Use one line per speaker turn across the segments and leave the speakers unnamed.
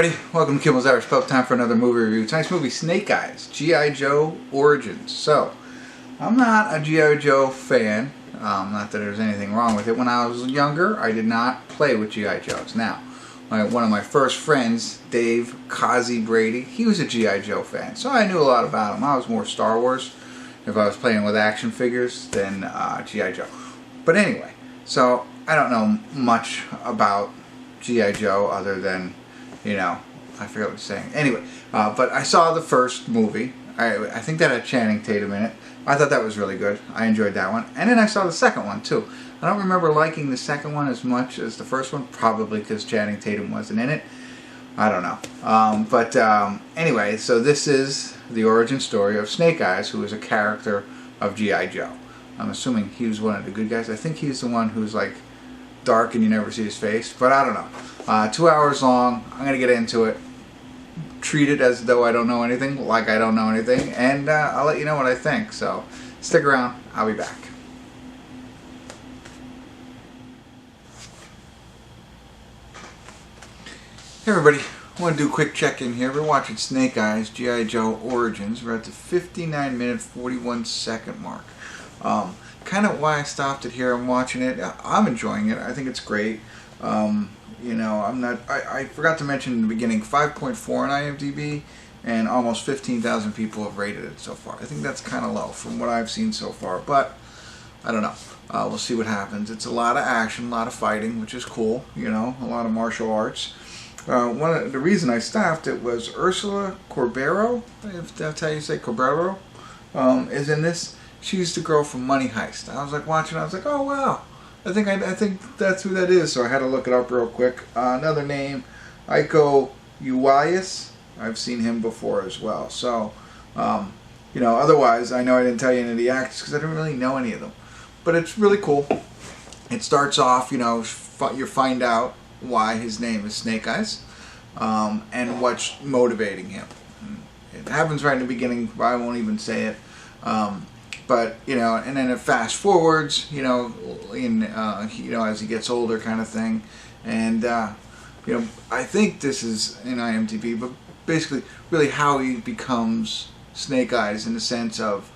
everybody, welcome to Kimmel's Irish Pub. Time for another movie review. Tonight's movie, Snake Eyes, G.I. Joe Origins. So, I'm not a G.I. Joe fan, not that there's anything wrong with it. When I was younger, I did not play with G.I. Joes. Now, one of my first friends, Dave Kazi Brady, he was a G.I. Joe fan, so I knew a lot about him. I was more Star Wars if I was playing with action figures than G.I. Joe. But anyway, so I don't know much about G.I. Joe other than, you know, I forget what you're saying. Anyway, but I saw the first movie. I think that had Channing Tatum in it. I thought that was really good. I enjoyed that one. And then I saw the second one, too. I don't remember liking the second one as much as the first one, probably because Channing Tatum wasn't in it. I don't know. Anyway, so this is the origin story of Snake Eyes, who is a character of G.I. Joe. I'm assuming he was one of the good guys. I think he's the one who's like dark and you never see his face, but I don't know. 2 hours long. I'm going to get into it. Treat it as though I don't know anything, like I don't know anything, and I'll let you know what I think. So stick around. I'll be back. Hey everybody, I want to do a quick check-in here. We're watching Snake Eyes, G.I. Joe Origins. We're at the 59-minute, 41-second mark. Kind of why I stopped it here. I'm watching it. I'm enjoying it. I think it's great. You know, I forgot to mention in the beginning, 5.4 on IMDb, and almost 15,000 people have rated it so far. I think that's kind of low from what I've seen so far, but I don't know. We'll see what happens. It's a lot of action, a lot of fighting, which is cool. You know, a lot of martial arts. The reason I stopped it was Úrsula Corberó, if that's how you say Corberó, is in this. She's the girl from Money Heist. I was like watching. I was like, oh wow. I think that's who that is. So I had to look it up real quick. Another name, Iko Uwais. I've seen him before as well. So, you know, otherwise, I know I didn't tell you any of the actors because I didn't really know any of them. But it's really cool. It starts off, you know, you find out why his name is Snake Eyes, and what's motivating him. It happens right in the beginning, but I won't even say it. But, you know, and then it fast forwards, you know, as he gets older kind of thing. And, you know, I think this is in IMDb, but basically really how he becomes Snake Eyes in the sense of,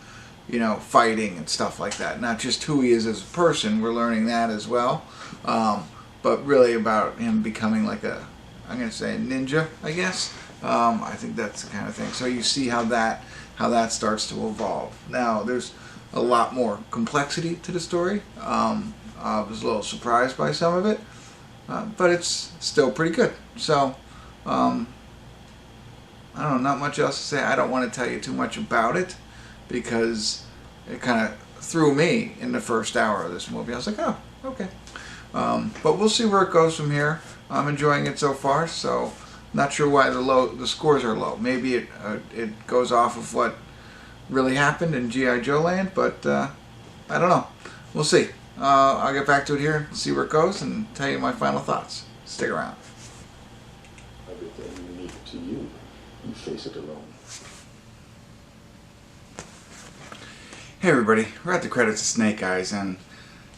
you know, fighting and stuff like that. Not just who he is as a person, we're learning that as well. But really about him becoming like I'm going to say a ninja, I guess. I think that's the kind of thing. So you see how that starts to evolve. Now, there's a lot more complexity to the story. I was a little surprised by some of it, but it's still pretty good. So, I don't know, not much else to say. I don't want to tell you too much about it because it kind of threw me in the first hour of this movie. I was like, oh, okay. But we'll see where it goes from here. I'm enjoying it so far, so not sure why the scores are low. Maybe it goes off of what really happened in G.I. Joe land, but I don't know. We'll see. I'll get back to it here, see where it goes, and tell you my final thoughts. Stick around.
Everything unique to you, you face it alone.
Hey everybody, we're at the credits of Snake Eyes, and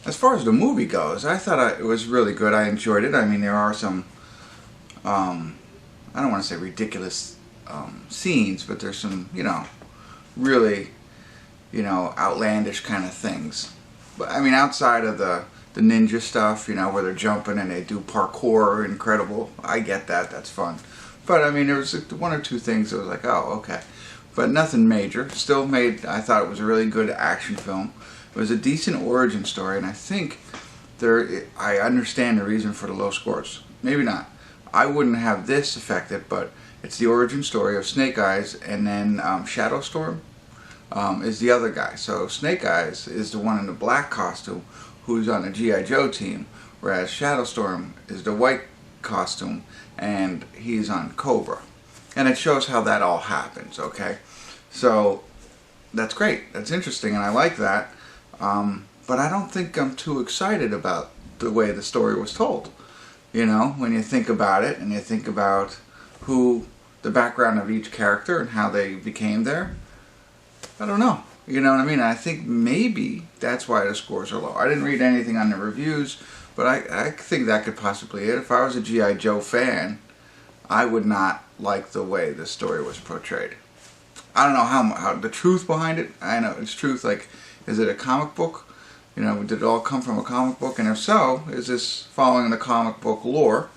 as far as the movie goes, I thought it was really good. I enjoyed it. I mean, there are some, I don't want to say ridiculous scenes, but there's some, you know, really, you know, outlandish kind of things. But I mean, outside of the ninja stuff, you know, where they're jumping and they do parkour, incredible. I get that. That's fun. But I mean, there was one or two things that was like, oh, okay. But nothing major. Still made, I thought it was a really good action film. It was a decent origin story, and I think I understand the reason for the low scores. Maybe not. I wouldn't have this affected, but it's the origin story of Snake Eyes, and then Shadow Storm is the other guy. So Snake Eyes is the one in the black costume who's on the G.I. Joe team, whereas Shadow Storm is the white costume, and he's on Cobra. And it shows how that all happens, okay? So that's great. That's interesting, and I like that. But I don't think I'm too excited about the way the story was told. You know, when you think about it and you think about the background of each character and how they became there, I don't know. You know what I mean? I think maybe that's why the scores are low. I didn't read anything on the reviews, but I think that could possibly be it. If I was a G.I. Joe fan, I would not like the way this story was portrayed. I don't know how the truth behind it. I know it's truth. Like, is it a comic book? You know, did it all come from a comic book? And if so, is this following the comic book lore,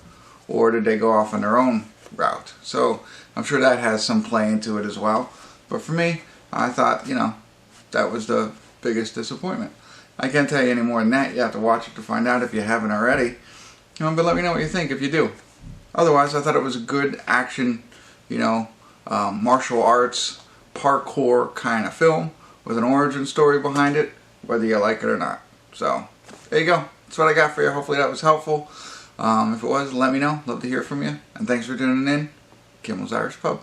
or did they go off on their own route? So I'm sure that has some play into it as well. But for me, I thought, you know, that was the biggest disappointment. I can't tell you any more than that. You have to watch it to find out if you haven't already. But let me know what you think if you do. Otherwise, I thought it was a good action, you know, martial arts, parkour kind of film with an origin story behind it, whether you like it or not. So, there you go. That's what I got for you. Hopefully that was helpful. If it was, let me know. Love to hear from you. And thanks for tuning in. Kimmel's Irish Pub.